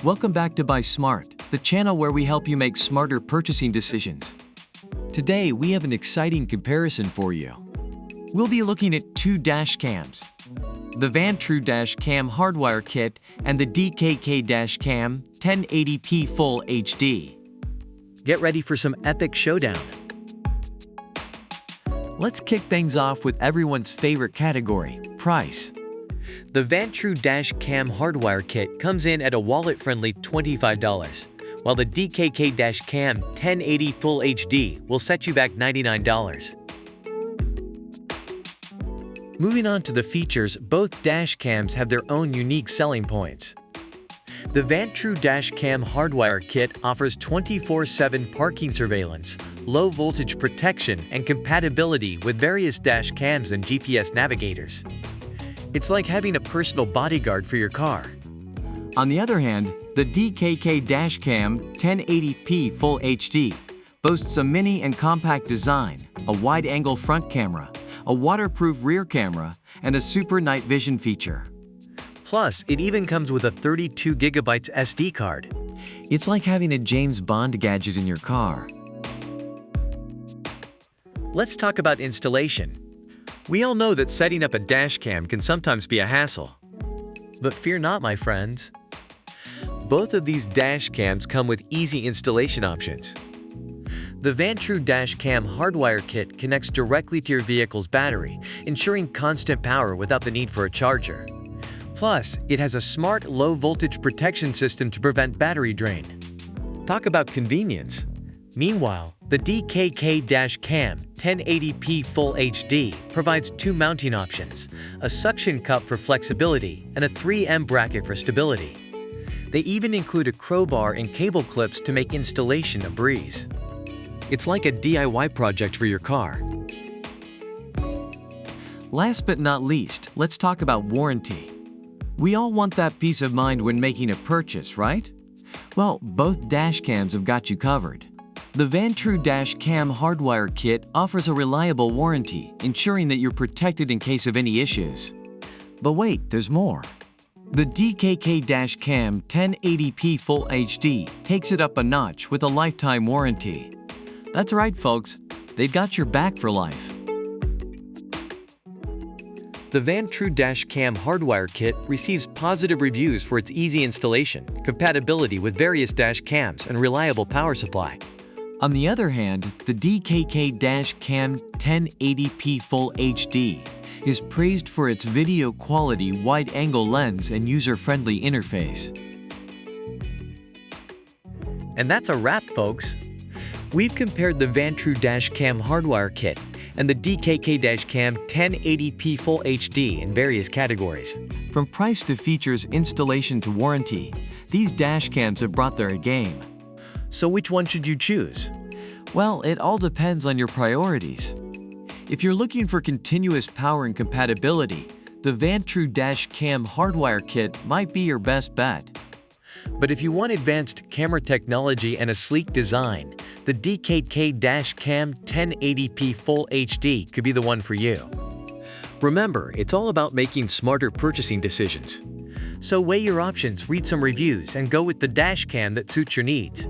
Welcome back to Buy Smart, the channel where we help you make smarter purchasing decisions. Today, we have an exciting comparison for you. We'll be looking at two dash cams, the Vantrue dash cam hardwire kit and the DKK dash cam 1080p Full HD. Get ready for some epic showdown. Let's kick things off with everyone's favorite category, price. The Vantrue dash cam hardwire kit comes in at a wallet-friendly $25, while the DKK dash cam 1080 Full HD will set you back $99. Moving on to the features, both dash cams have their own unique selling points. The Vantrue dash cam hardwire kit offers 24/7 parking surveillance, low-voltage protection, and compatibility with various dash cams and GPS navigators. It's like having a personal bodyguard for your car. On the other hand, the DKK dash cam 1080p Full HD boasts a mini and compact design, a wide-angle front camera, a waterproof rear camera, and a super night vision feature. Plus, it even comes with a 32GB SD card. It's like having a James Bond gadget in your car. Let's talk about installation. We all know that setting up a dash cam can sometimes be a hassle. But fear not, my friends. Both of these dash cams come with easy installation options. The Vantrue dash cam hardwire kit connects directly to your vehicle's battery, ensuring constant power without the need for a charger. Plus, it has a smart low-voltage protection system to prevent battery drain. Talk about convenience. Meanwhile, the DKK dash cam 1080p Full HD provides two mounting options, a suction cup for flexibility and a 3M bracket for stability. They even include a crowbar and cable clips to make installation a breeze. It's like a DIY project for your car. Last but not least, let's talk about warranty. We all want that peace of mind when making a purchase, right? Well, both dash cams have got you covered. The Vantrue dash cam hardwire kit offers a reliable warranty, ensuring that you're protected in case of any issues. But wait, there's more. The DKK dash cam 1080p Full HD takes it up a notch with a lifetime warranty. That's right, folks, they've got your back for life. The Vantrue dash cam hardwire kit receives positive reviews for its easy installation, compatibility with various dash cams, and reliable power supply. On the other hand, the DKK dash cam 1080p Full HD is praised for its video quality, wide-angle lens, and user-friendly interface. And that's a wrap, folks. We've compared the Vantrue dash cam hardwire kit and the DKK dash cam 1080p Full HD in various categories. From price to features, installation to warranty, these dash cams have brought their A game. So which one should you choose? Well, it all depends on your priorities. If you're looking for continuous power and compatibility, the Vantrue dash cam hardwire kit might be your best bet. But if you want advanced camera technology and a sleek design, the DKK dash cam 1080p Full HD could be the one for you. Remember, it's all about making smarter purchasing decisions. So weigh your options, read some reviews, and go with the dash cam that suits your needs.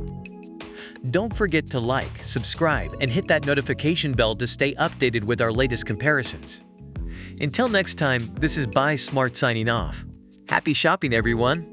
Don't forget to like, subscribe, and hit that notification bell to stay updated with our latest comparisons. Until next time, this is Buy Smart signing off. Happy shopping, everyone!